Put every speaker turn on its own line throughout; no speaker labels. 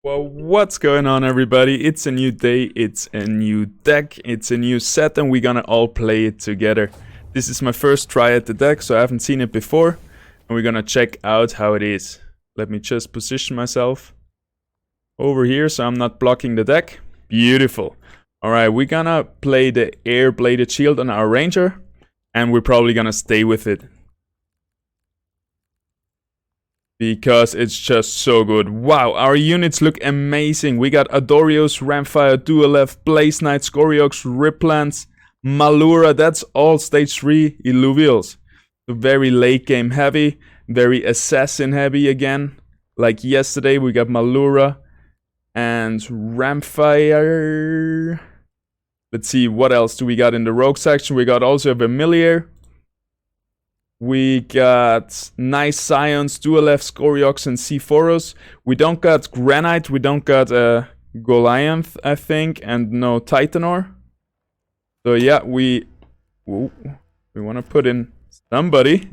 Well, what's going on, everybody? It's a new day, it's a new deck, it's a new set, and we're gonna all play it together. This is my first try at the deck, so I haven't seen it before, and we're gonna check out how it is. Let me just position myself over here so I'm not blocking the deck. Beautiful. Alright, we're gonna play the air bladed shield on our ranger, and we're probably gonna stay with it, because it's just so good. Wow, our units look amazing. We got Adorios, Ramfire, Dualef, Blaze Knight, Scoriox, Riplants, Malura. That's all stage 3 Illuvials. So very late game heavy, very assassin heavy again. Like yesterday we got Malura and Ramfire. Let's see, what else do we got in the rogue section? We got also a Familiar. We got nice Scions, Dualef, Scoriox, and Sephoros. We don't got Granite, we don't got Goliath, I think, and no Titanor. So yeah, we want to put in somebody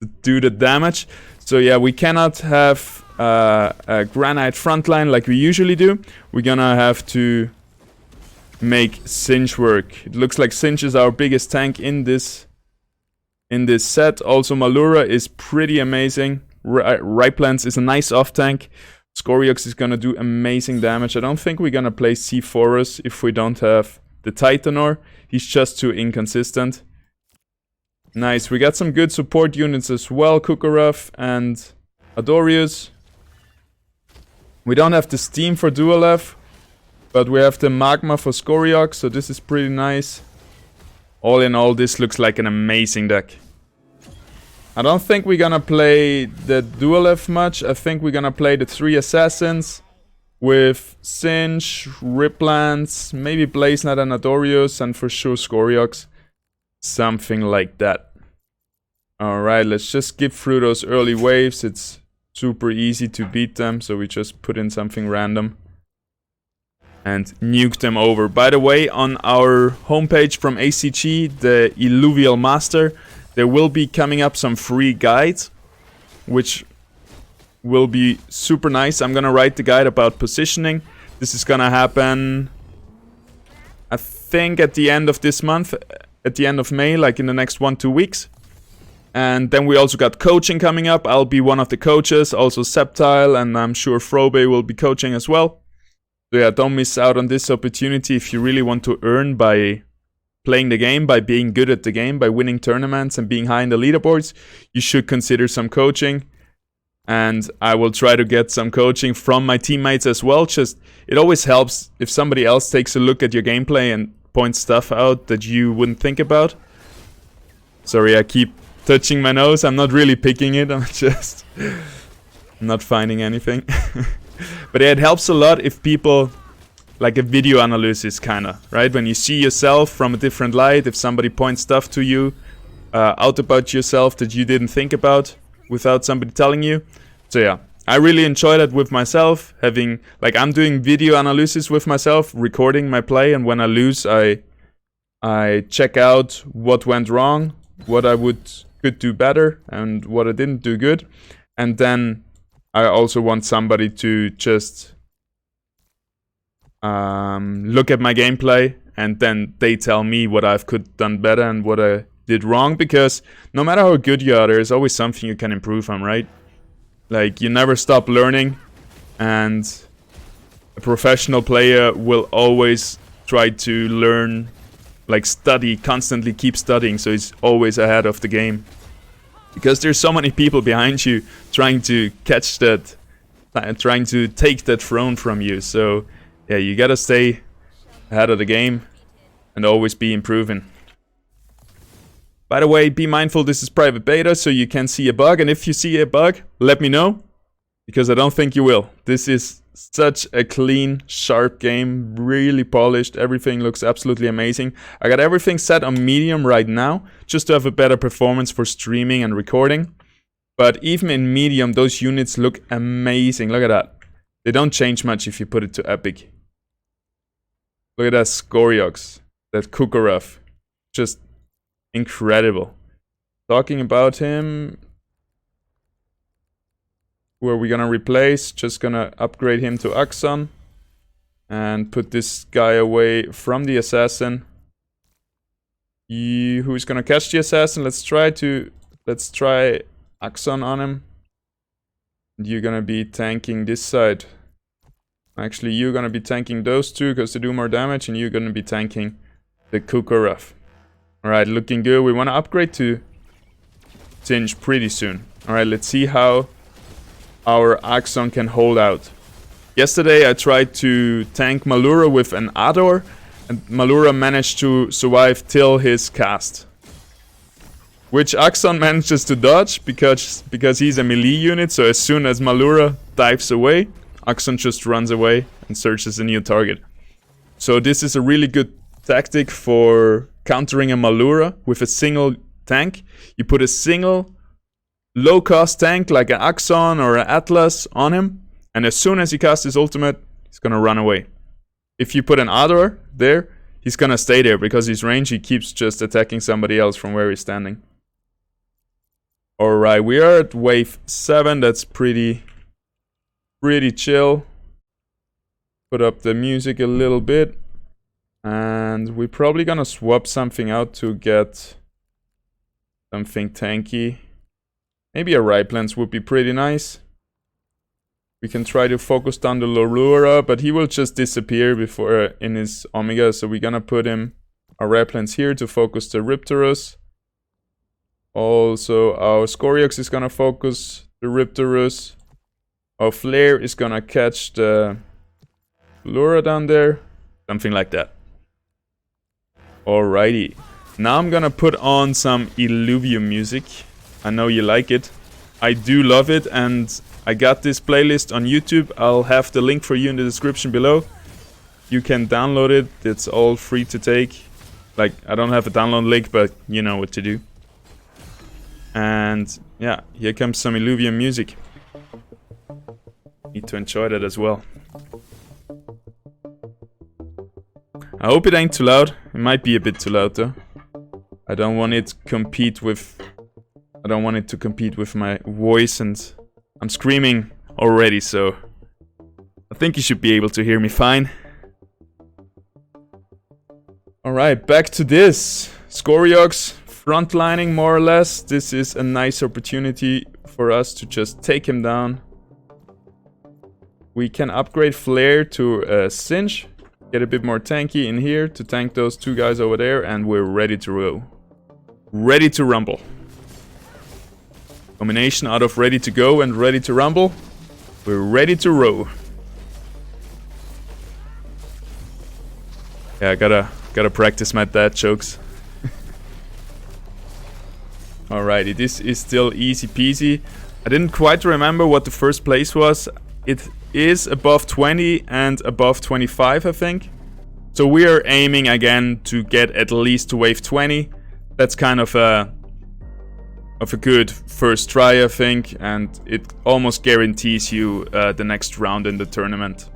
to do the damage. So yeah, we cannot have a Granite frontline like we usually do. We're gonna have to make Singe work. It looks like Singe is our biggest tank in this set. Also Malura is pretty amazing. Riplants is a nice off tank. Scoriox is gonna do amazing damage. I don't think we're gonna play Sephoros if we don't have the Titanor. He's just too inconsistent. Nice, we got some good support units as well. Kukurov and Adorius. We don't have the Steam for Dualef, but we have the Magma for Scoriox, so this is pretty nice. All in all, this looks like an amazing deck. I don't think we're gonna play the Dualef much. I think we're gonna play the 3 Assassins with Singe, Riplants, maybe Blaze Knight and Adorius, and for sure Scoriox. Something like that. Alright, let's just skip through those early waves. It's super easy to beat them, so we just put in something random and nuke them over. By the way, on our homepage from ACG, the Illuvial Master, there will be coming up some free guides, which will be super nice. I'm gonna write the guide about positioning. This is gonna happen, I think, at the end of this month, at the end of May, like in the next 1-2 weeks. And then we also got coaching coming up. I'll be one of the coaches, also Septile, and I'm sure Frobe will be coaching as well. So yeah, don't miss out on this opportunity if you really want to earn by playing the game, by being good at the game, by winning tournaments and being high in the leaderboards. You should consider some coaching. And I will try to get some coaching from my teammates as well. Just, it always helps if somebody else takes a look at your gameplay and points stuff out that you wouldn't think about. Sorry, I keep touching my nose. I'm not really picking it. I'm just not finding anything. But it helps a lot if people, like a video analysis kinda, right? When you see yourself from a different light, if somebody points stuff to you out about yourself that you didn't think about without somebody telling you. So yeah, I really enjoy that with myself, having, like, I'm doing video analysis with myself, recording my play, and when I lose, I check out what went wrong, what I could do better, and what I didn't do good. And then I also want somebody to just look at my gameplay, and then they tell me what I could done better and what I did wrong, because no matter how good you are, there's always something you can improve on, right? Like, you never stop learning, and a professional player will always try to learn, like study, constantly keep studying, so he's always ahead of the game. Because there's so many people behind you trying to catch that, trying to take that throne from you. So yeah, you gotta stay ahead of the game and always be improving. By the way, be mindful, this is private beta, so you can see a bug. And if you see a bug, let me know, because I don't think you will. This is such a clean, sharp game, really polished. Everything looks absolutely amazing. I got everything set on medium right now, just to have a better performance for streaming and recording. But even in medium, those units look amazing. Look at that. They don't change much if you put it to epic. Look at that Scoriox, that Kukurov. Just incredible. Talking about him, Who are we gonna replace? Just gonna upgrade him to Axon. And put this guy away from the assassin. Who's gonna catch the assassin? Let's try Axon on him. You're gonna be tanking this side. Actually, you're gonna be tanking those two because they do more damage, and you're gonna be tanking the Kukorov. Alright, looking good. We wanna upgrade to Tinge pretty soon. Alright, let's see how our Axon can hold out. Yesterday I tried to tank Malura with an Ador, and Malura managed to survive till his cast. Which Axon manages to dodge because he's a melee unit, so as soon as Malura dives away, Axon just runs away and searches a new target. So this is a really good tactic for countering a Malura with a single tank. You put a single low-cost tank like an Axon or an Atlas on him, and as soon as he casts his ultimate, he's gonna run away. If you put an Ador there, he's gonna stay there because his range, he keeps just attacking somebody else from where he's standing. Alright, we are at wave 7, that's pretty chill. Put up the music a little bit. And we're probably gonna swap something out to get something tanky. Maybe a Ryplans would be pretty nice. We can try to focus down the Lorura, but he will just disappear before in his Omega, so we're gonna put him our Ryplans here to focus the Riptorus. Also, our Scoriox is gonna focus the Riptorus. Our Flare is gonna catch the Lura down there. Something like that. Alrighty. Now I'm gonna put on some Illuvium music. I know you like it. I do love it, and I got this playlist on YouTube. I'll have the link for you in the description below. You can download it. It's all free to take. Like, I don't have a download link, but you know what to do. And yeah, here comes some Illuvium music. Need to enjoy that as well. I hope it ain't too loud. It might be a bit too loud though. I don't want it to compete with my voice, and I'm screaming already, so I think you should be able to hear me fine. Alright, back to this. Scoriox frontlining more or less. This is a nice opportunity for us to just take him down. We can upgrade Flare to a Singe. Get a bit more tanky in here to tank those two guys over there, and we're ready to roll. Ready to rumble. Combination out of ready to go and ready to rumble. We're ready to row. Yeah, I gotta practice my dad jokes. Alrighty, this is still easy peasy. I didn't quite remember what the first place was. It is above 20 and above 25, I think. So we are aiming again to get at least to wave 20. That's kind of a good first try, I think, and it almost guarantees you the next round in the tournament.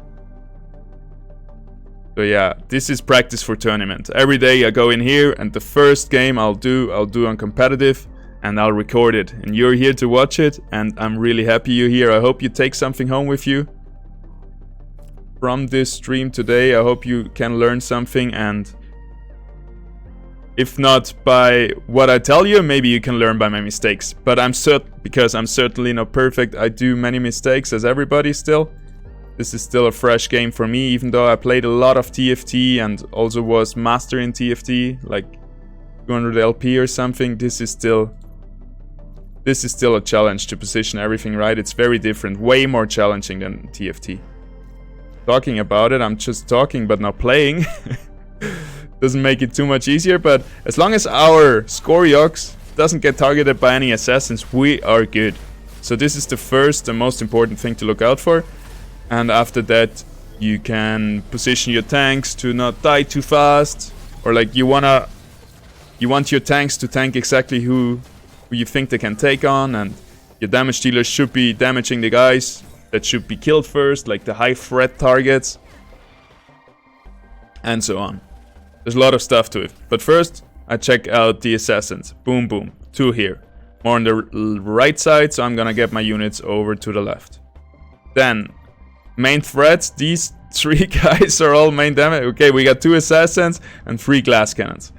So yeah, this is practice for tournament. Every day I go in here, and the first game I'll do on competitive, and I'll record it. And you're here to watch it, and I'm really happy you're here. I hope you take something home with you from this stream today. I hope you can learn something, and if not by what I tell you, maybe you can learn by my mistakes. But because I'm certainly not perfect, I do many mistakes as everybody still. This is still a fresh game for me, even though I played a lot of TFT and also was master in TFT, like 200 LP or something. This is still a challenge to position everything right. It's very different, way more challenging than TFT. Talking about it, I'm just talking but not playing. Doesn't make it too much easier, but as long as our Scoriox doesn't get targeted by any assassins, we are good. So this is the most important thing to look out for. And after that, you can position your tanks to not die too fast, or like you want your tanks to tank exactly who you think they can take on, and your damage dealers should be damaging the guys that should be killed first, like the high threat targets, and so on. There's a lot of stuff to it. But first, I check out the assassins. Boom, boom. 2 here. more on the right side, so I'm gonna get my units over to the left. Then, main threats, these 3 guys are all main damage. Okay, we got 2 assassins and 3 glass cannons.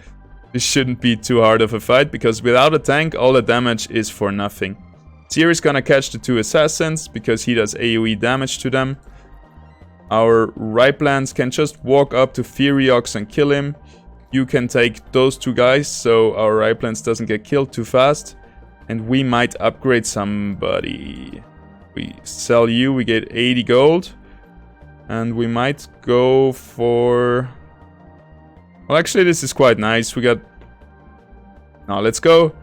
This shouldn't be too hard of a fight, because without a tank, all the damage is for nothing. Seer is gonna catch the 2 assassins, because he does AoE damage to them. Our Ripelands can just walk up to Furiox and kill him. You can take those 2 guys, so our Ripelands doesn't get killed too fast. And we might upgrade somebody. We sell you, we get 80 gold. And we might go for... Well, actually, this is quite nice. We got... Now, let's go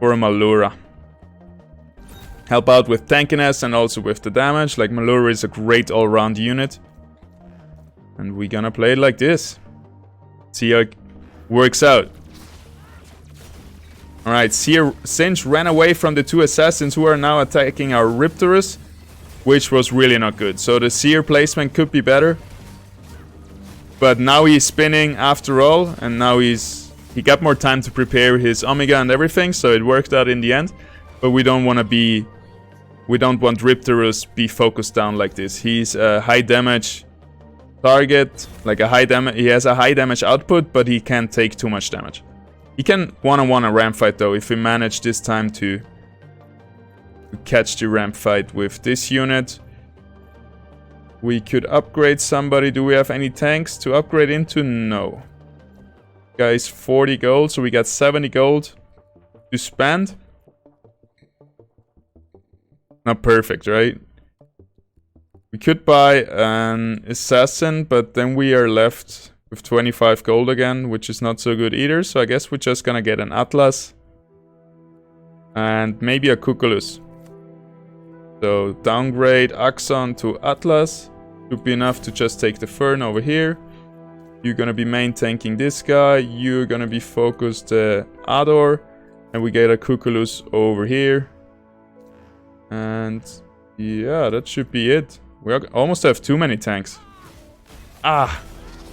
for a Malura. Help out with tankiness and also with the damage. Like, Malura is a great all-round unit. And we're gonna play it like this. See how it works out. Alright, Singe ran away from the 2 assassins who are now attacking our Riptorus, which was really not good. So the Seer placement could be better. But now he's spinning after all, and now he got more time to prepare his Omega and everything, so it worked out in the end. But we don't want Riptorus be focused down like this. He's a high damage target, like a high damage. He has a high damage output, but he can't take too much damage. He can one-on-one a ramp fight though, if we manage this time to catch the ramp fight with this unit. We could upgrade somebody. Do we have any tanks to upgrade into? No. Guys, 40 gold, so we got 70 gold to spend. Not perfect, right? We could buy an assassin, but then we are left with 25 gold again, which is not so good either. So I guess we're just gonna get an Atlas. And maybe a Cuculus. So downgrade Axon to Atlas. Should be enough to just take the Fern over here. You're gonna be main tanking this guy. You're gonna be focused Ador. And we get a Cuculus over here. And yeah, that should be it. We almost have too many tanks. Ah,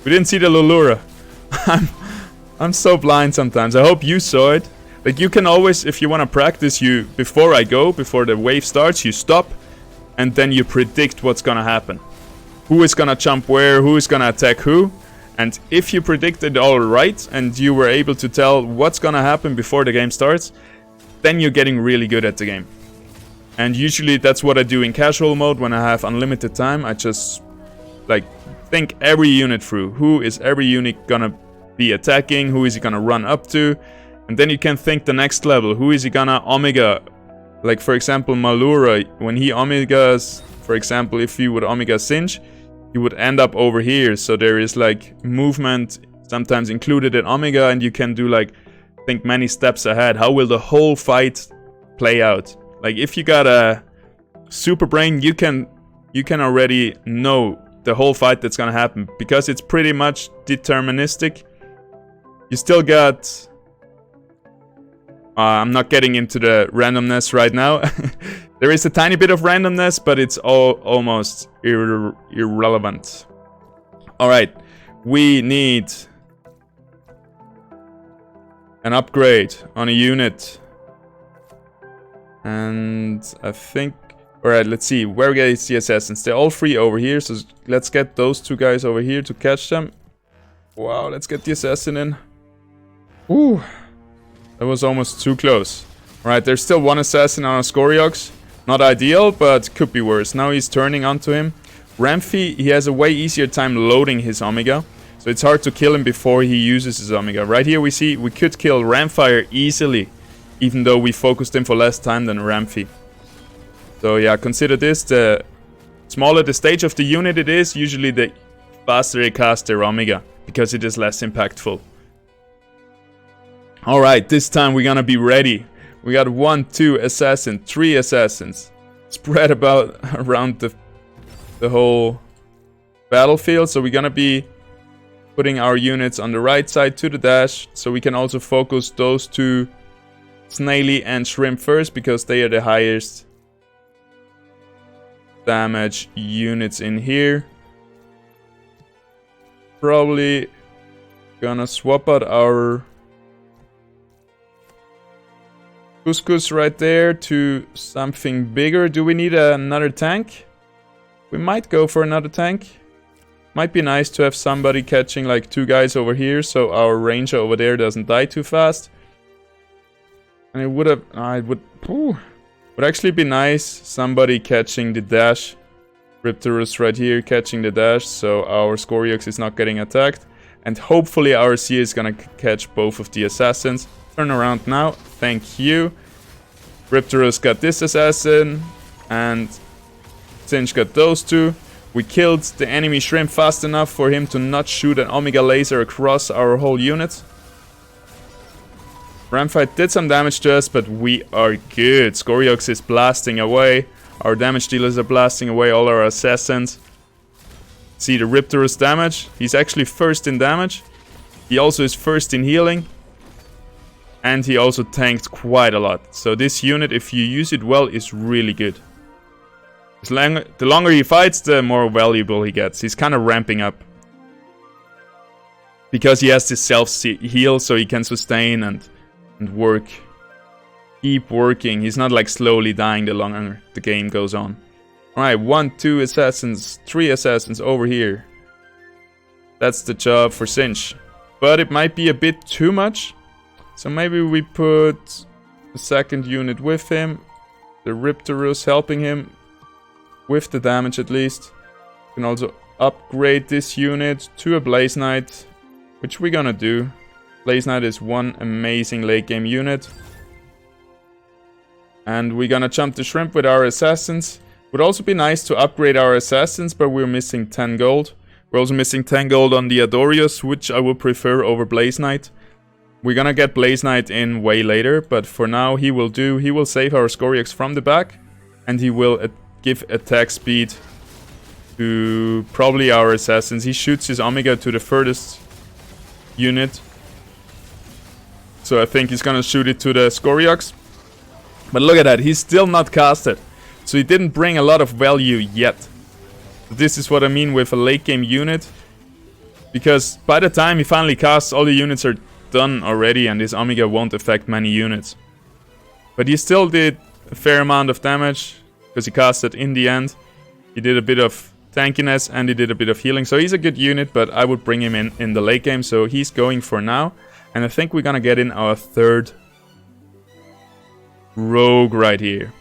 we didn't see the Lulura. I'm so blind sometimes. I hope you saw it. Like, you can always, if you want to practice, before the wave starts, you stop. And then you predict what's gonna happen. Who is gonna jump where, who is gonna attack who. And if you predicted all right, and you were able to tell what's gonna happen before the game starts, then you're getting really good at the game. And usually that's what I do in casual mode when I have unlimited time. I just, like, think every unit through. Who is every unit gonna be attacking? Who is he gonna run up to? And then you can think the next level. Who is he gonna Omega? Like, for example, Malura, when he Omegas, for example, if he would Omega Singe, he would end up over here. So there is, like, movement sometimes included in Omega, and you can do, like, think many steps ahead. How will the whole fight play out? Like, if you got a super brain, you can already know the whole fight that's gonna happen, because it's pretty much deterministic. You still got... I'm not getting into the randomness right now. There is a tiny bit of randomness, but it's almost irrelevant. Alright, we need an upgrade on a unit. And I think... Alright, let's see. Where is the assassins? They're all 3 over here, so let's get those 2 guys over here to catch them. Wow, let's get the assassin in. Ooh, that was almost too close. Alright, there's still 1 assassin on a Scoriox. Not ideal, but could be worse. Now he's turning onto him. Ramfy, he has a way easier time loading his Omega. So it's hard to kill him before he uses his Omega. Right here we see we could kill Ramfire easily, even though we focused him for less time than Ramfy. So yeah, consider this, the smaller the stage of the unit it is, usually the faster they cast their Omega, because it is less impactful. Alright, this time we're gonna be ready. We got 1, 2 assassins, 3 assassins spread around the whole battlefield. So we're gonna be putting our units on the right side to the dash, so we can also focus those 2 Snaily and Shrimp first, because they are the highest damage units in here. Probably gonna swap out our Couscous right there to something bigger. Do we need another tank? We might go for another tank. Might be nice to have somebody catching like 2 guys over here, so our ranger over there doesn't die too fast. And it would have, would actually be nice somebody catching the dash. Riptorus right here catching the dash, so our Scoriox is not getting attacked. And hopefully our Seer is gonna catch both of the assassins. Turn around now, thank you. Riptorus got this assassin, and Sinch got those 2. We killed the enemy shrimp fast enough for him to not shoot an Omega laser across our whole unit. Ramfight did some damage to us, but we are good. Scoriox is blasting away. Our damage dealers are blasting away all our assassins. See the Riptorus damage. He's actually first in damage. He also is first in healing. And he also tanked quite a lot. So this unit, if you use it well, is really good. The longer he fights, the more valuable he gets. He's kind of ramping up. Because he has this self-heal, so he can sustain and work. Keep working. He's not like slowly dying the longer the game goes on. Alright, 1, 2 assassins, 3 assassins over here. That's the job for Sinch. But it might be a bit too much. So maybe we put a second unit with him. The Riptorus helping him with the damage at least. We can also upgrade this unit to a Blaze Knight, which we're gonna do. Blaze Knight is one amazing late game unit. And we're gonna jump the shrimp with our assassins. Would also be nice to upgrade our assassins, but we're missing 10 gold. We're also missing 10 gold on the Adorius, which I would prefer over Blaze Knight. We're gonna get Blaze Knight in way later, but for now he will do. He will save our Scoriox from the back, and he will give attack speed to probably our assassins. He shoots his Omega to the furthest unit. So I think he's gonna shoot it to the Scoriox. But look at that, he's still not casted. So he didn't bring a lot of value yet. This is what I mean with a late game unit. Because by the time he finally casts, all the units are done already and his Omega won't affect many units. But he still did a fair amount of damage, because he casted in the end. He did a bit of tankiness and he did a bit of healing. So he's a good unit, but I would bring him in the late game. So he's going for now. And I think we're gonna get in our third rogue right here.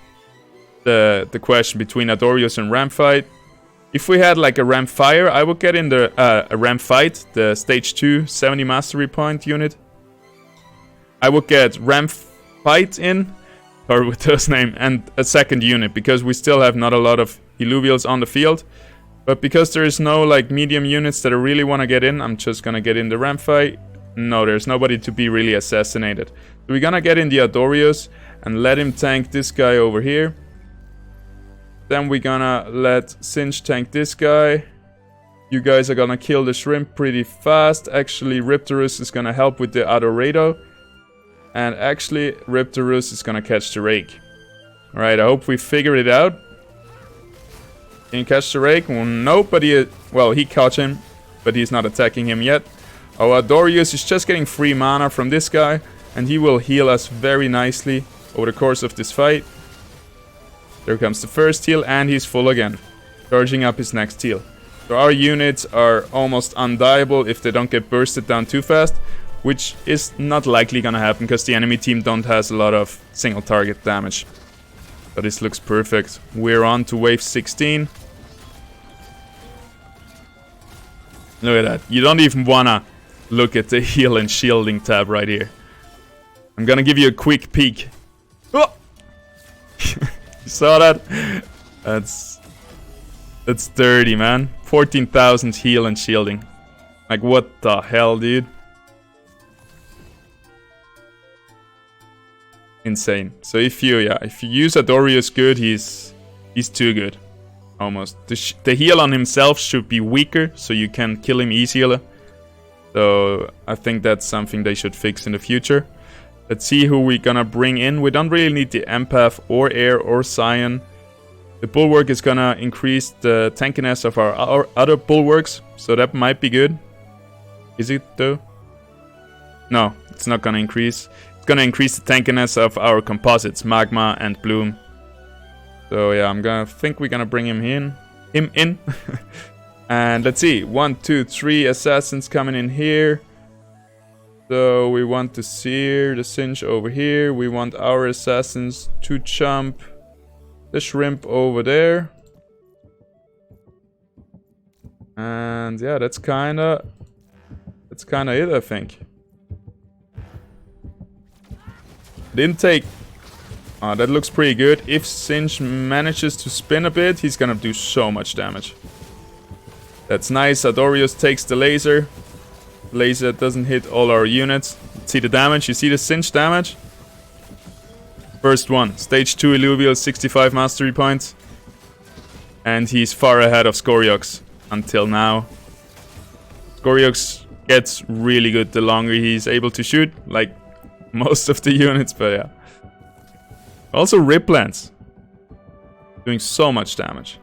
The question between Adorius and Ramfight. If we had like a Ramfire, I would get in the a Ramfight, the stage 2 70 mastery point unit. I would get Ramfight in, or with those name, and a second unit, because we still have not a lot of Illuvials on the field. But because there is no like medium units that I really want to get in, I'm just gonna get in the Ramfight. No, there's nobody to be really assassinated. So we're gonna get in the Adorius and let him tank this guy over here. Then we're gonna let Sinch tank this guy. You guys are gonna kill the shrimp pretty fast. Actually, Riptorus is gonna help with the Adorado. And actually, Riptorus is gonna catch the rake. Alright, I hope we figured it out. Can you catch the rake? Well, no, but he caught him, but he's not attacking him yet. Our Adorius is just getting free mana from this guy, and he will heal us very nicely over the course of this fight. There comes the first heal, and he's full again, charging up his next heal. So our units are almost undieable if they don't get bursted down too fast, which is not likely gonna happen because the enemy team don't has a lot of single target damage. But this looks perfect. We're on to wave 16. Look at that. You don't even wanna look at the heal and shielding tab right here. I'm gonna give you a quick peek. Oh! You saw that? That's dirty, man. 14,000 heal and shielding. Like, what the hell, dude? Insane. So if you use Adorius good, he's too good. Almost. The heal on himself should be weaker, so you can kill him easier. So I think that's something they should fix in the future. Let's see who we're gonna bring in. We don't really need the Empath or Air or Scion. The Bulwark is gonna increase the tankiness of our other Bulwarks, so that might be good. Is it though? No, it's not gonna increase. It's gonna increase the tankiness of our composites, Magma and Bloom. So yeah, think we're gonna bring him in. And let's see, 1, 2, 3 assassins coming in here. So we want to sear the Singe over here. We want our assassins to jump the shrimp over there. And yeah, that's kinda it, I think. Didn't take... Oh, that looks pretty good. If Singe manages to spin a bit, he's gonna do so much damage. That's nice. Adorius takes the laser. Laser doesn't hit all our units. See the damage? You see the Singe damage? First one. Stage 2 Illuvial, 65 mastery points. And he's far ahead of Scoriox until now. Scoriox gets really good the longer he's able to shoot. Like most of the units, but yeah. Also Riplance. Doing so much damage.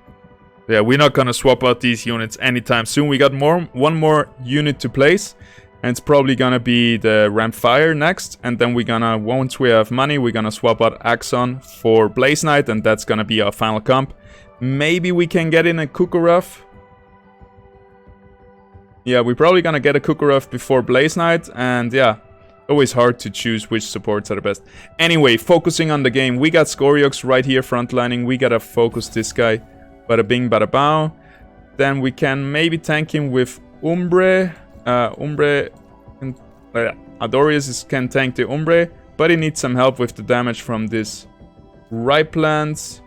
Yeah, we're not gonna swap out these units anytime soon. We got one more unit to place. And it's probably gonna be the Rampfire next. And then we're gonna, once we have money, we're gonna swap out Axon for Blaze Knight. And that's gonna be our final comp. Maybe we can get in a Kukurov. Yeah, we're probably gonna get a Kukurov before Blaze Knight. And yeah, always hard to choose which supports are the best. Anyway, focusing on the game. We got Scoriox right here frontlining. We gotta focus this guy. Bada bing, bada bow. Then we can maybe tank him with Umbre. Adorius can tank the Umbre, but he needs some help with the damage from this Riplance.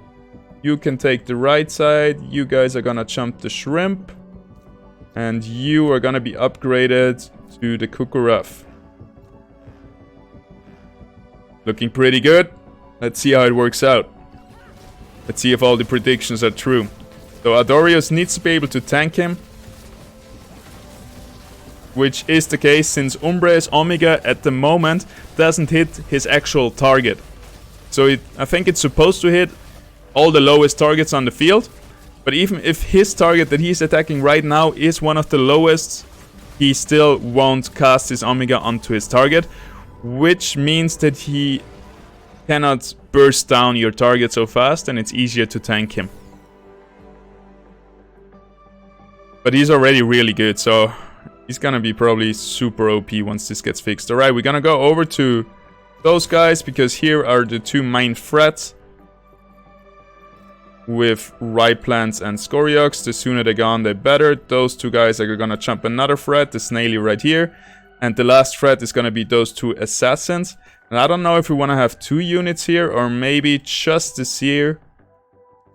You can take the right side. You guys are gonna jump the Shrimp. And you are gonna be upgraded to the Kukurov. Looking pretty good. Let's see how it works out. Let's see if all the predictions are true. So Adorius needs to be able to tank him. Which is the case since Umbre's Omega at the moment doesn't hit his actual target. So I think it's supposed to hit all the lowest targets on the field. But even if his target that he's attacking right now is one of the lowest, he still won't cast his Omega onto his target. Which means that he cannot burst down your target so fast and it's easier to tank him. But he's already really good, so he's gonna be probably super OP once this gets fixed. Alright, we're gonna go over to those guys because here are the two main threats. With Riplance and Scoriox, the sooner they're gone, the better. Those two guys are gonna jump another threat, the Snaily right here. And the last threat is gonna be those two assassins. And I don't know if we wanna have 2 units here or maybe just the Seer.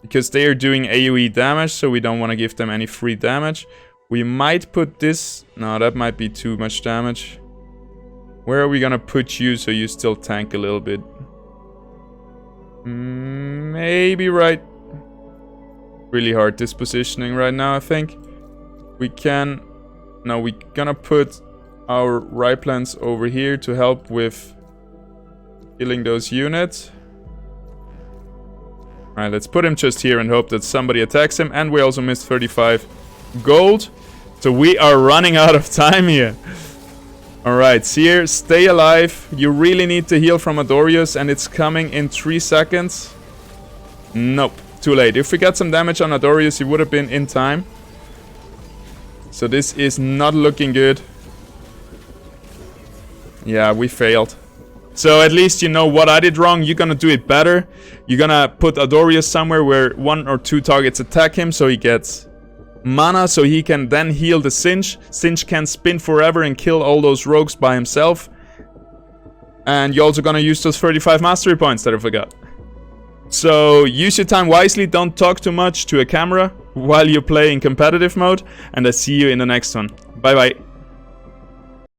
Because they are doing AoE damage, so we don't wanna give them any free damage. We might put this... No, that might be too much damage. Where are we gonna put you so you still tank a little bit? Maybe right... Really hard this positioning right now, I think. We can... No, we're gonna put our Riplance over here to help with killing those units. Alright, let's put him just here and hope that somebody attacks him. And we also missed 35 gold. So we are running out of time here. Alright, Seer, stay alive. You really need to heal from Adorius and it's coming in 3 seconds. Nope, too late. If we got some damage on Adorius, he would have been in time. So this is not looking good. Yeah, we failed. So at least you know what I did wrong. You're gonna do it better. You're gonna put Adorius somewhere where 1 or 2 targets attack him so he gets mana, so he can then heal the Singe. Singe can spin forever and kill all those rogues by himself. And you're also gonna use those 35 mastery points that I forgot. So use your time wisely, don't talk too much to a camera while you play in competitive mode. And I see you in the next one. Bye bye.